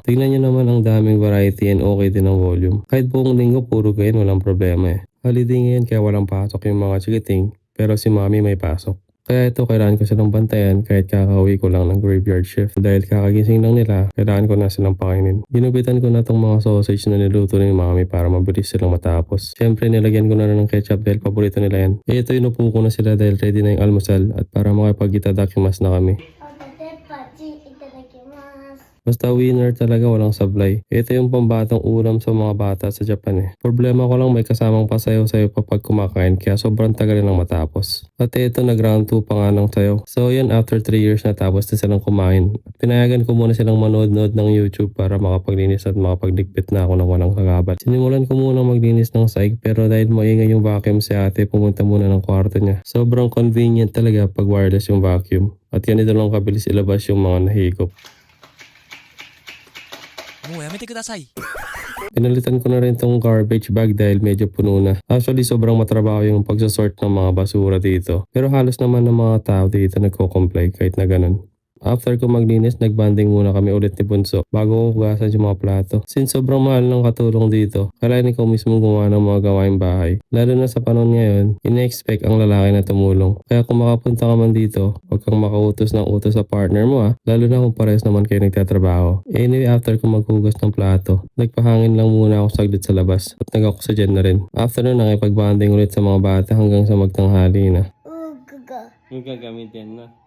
Tingnan nyo naman ang daming variety and okay din ang volume. Kahit buong linggo puro gayon walang problema eh. Holiday ngayon kaya walang pasok yung mga chikiting pero si mami may pasok. Kaya ito kailangan ko silang bantayan kahit kakauwi ko lang ng graveyard shift. Dahil kakagising lang nila, kailangan ko na silang pakainin. Ginupitan ko na tong mga sausage na niluto ni mami para mabilis silang matapos. Siyempre nilagyan ko na rin ng ketchup dahil paborito nila yan. Ito inupo ko na sila dahil ready na yung almusal at para makipagkita-dakimas na kami. Basta winner talaga walang sablay. Ito yung pambatang ulam sa mga bata sa Japan eh. Problema ko lang may kasamang pasayaw-sayaw pa pag kumakain kaya sobrang tagal lang matapos. At ito nag round 2 pa nga ng sayaw. So yan after 3 years na tapos na silang kumain. Pinayagan ko muna silang manood-nood ng YouTube para makapaglinis at makapagligpit na ako ng walang kagabat. Sinimulan ko muna maglinis ng saig pero dahil maingay yung vacuum si ate pumunta muna ng kwarto niya. Sobrang convenient talaga pag wireless yung vacuum. At ganito lang kabilis ilabas yung mga nahigop. もうやめてください。 Pinalitan ko na rin tong garbage bag dahil medyo puno na. Actually sobrang matrabaho yung pagsasort ng mga basura dito. Pero halos naman ng mga tao dito nagko-comply kahit na ganun. After ko maglinis, nagbanding muna kami ulit ni Bunso bago ko hugasan yung mga plato. Since sobrang mahal ng katulong dito, kailangan ikaw mismo gumawa ng mga gawaing bahay. Lalo na sa panahon ngayon, ine-expect ang lalaki na tumulong. Kaya kung makapunta ka man dito, huwag kang makautos ng utos sa partner mo lalo na kung parehas naman kayo nagtatrabaho. Anyway, after ko maghugas ng plato, nagpahangin lang muna ako saglit sa labas at nag-oxygen na rin. After nun, nakipagbanding ulit sa mga bata hanggang sa magtanghali na. Yung gagamitin na.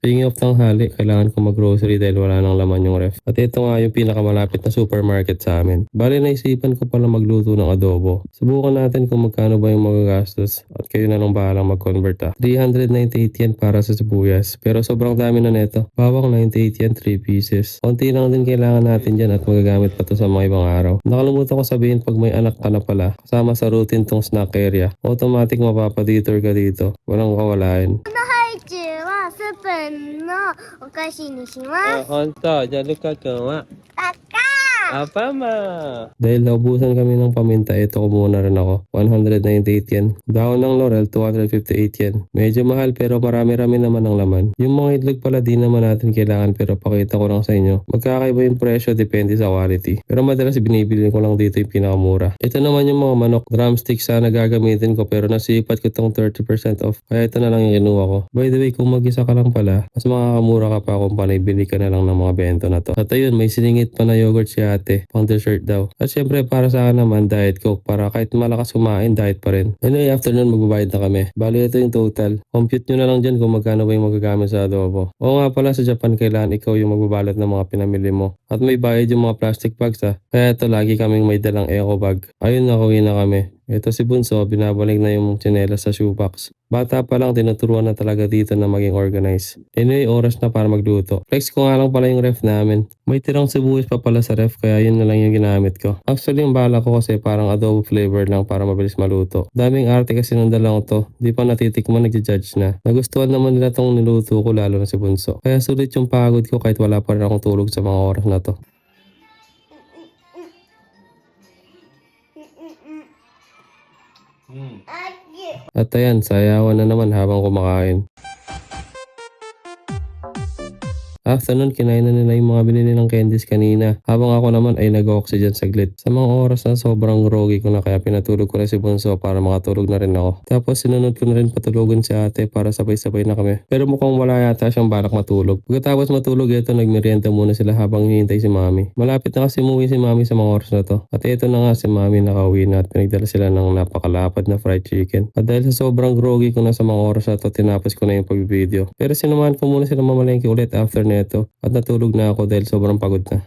Speaking of tanghali, kailangan ko mag-grocery dahil wala nang laman yung ref. At ito nga yung pinakamalapit na supermarket sa amin. Bali naisipan ko pala magluto ng adobo. Subukan natin kung magkano ba yung magagastos at kayo na lang bahalang mag-convert 398 yan para sa sibuyas. Pero sobrang dami na neto. Bawang 98 yan, 3 pieces. Konti lang din kailangan natin dyan at magagamit pa to sa mga ibang araw. Nakalimutan ko sabihin pag may anak ka na pala, kasama sa routine tong snack area, automatic mapapaditor ka dito. Walang kawalain. はスプーンのお菓子にします。ほんと。じゃあ、ルカ君はパカ Apa ma? Dahil naubusan kami ng paminta, ito kumuha rin ako. 198 yan. Dahon ng laurel, 258 yan. Medyo mahal pero marami-rami naman ang laman. Yung mga itlog pala di naman natin kailangan pero pakita ko lang sa inyo. Magkakaiba yung presyo depende sa quality. Pero madalas binibili ko lang dito yung pinakamura. Ito naman yung mga manok. Drumstick sana gagamitin ko pero nasipat ko tong 30% off. Kaya ito na lang yung kinuha ko. By the way, kung mag-isa ka lang pala, mas makakamura ka pa kung panibili ka na lang ng mga bento na to. At ayun, may siningit pa na yogurt si ate, pang dessert daw. At syempre para sa akin naman, diet coke para kahit malakas kumain, diet pa rin. Anyway, after nun magbabayad na kami. Bali ito yung total. Compute nyo na lang dyan kung magkano ba yung magagamit sa adobo. Oo nga pala, sa Japan kailangan ikaw yung magbabalot ng mga pinamili mo. At may bayad yung mga plastic bags Kaya ito lagi kaming may dalang eco bag. Ayun, nakauwi na kami. Ito si Bunso, binabalik na yung tsinelas sa shoebox. Bata pa lang, tinuturuan na talaga dito na maging organized. Anyway, oras na para magluto. Flex ko nga lang pala yung ref namin. May tirang sibuyas pa pala sa ref kaya yun na lang yung ginamit ko. Actually, yung bala ko kasi parang adobo flavor lang para mabilis maluto. Daming arte kasi ng dalang to. Di pa natitikman, nagja-judge na. Nagustuhan naman nila tong niluto ko lalo na si Bunso. Kaya sulit yung pagod ko kahit wala pa rin akong tulog sa mga oras na to. At ayan, sayawan na naman habang kumakain. After nun, kinain na nila yung mga binili ng candies kanina. Habang ako naman ay nag-oxygen saglit. Sa mga oras na sobrang groggy ko na kaya pinatulog ko na si Bunso para makatulog na rin ako. Tapos sinunod ko na rin patulogin si ate para sabay-sabay na kami. Pero mukhang wala yata siyang balak matulog. Pagkatapos matulog ito, nagmerienda muna sila habang hinihintay si mami. Malapit na kasi umuwi si mami sa mga oras na to. At ito na nga si mami nakauwi na at pinagdala sila ng napakalapad na fried chicken. At dahil sa sobrang groggy ko na sa mga oras na to, tinapos ko na yung pag-video. Pero sinamahan ko muna sila mamalengke ulit after neto at natulog na ako dahil sobrang pagod na.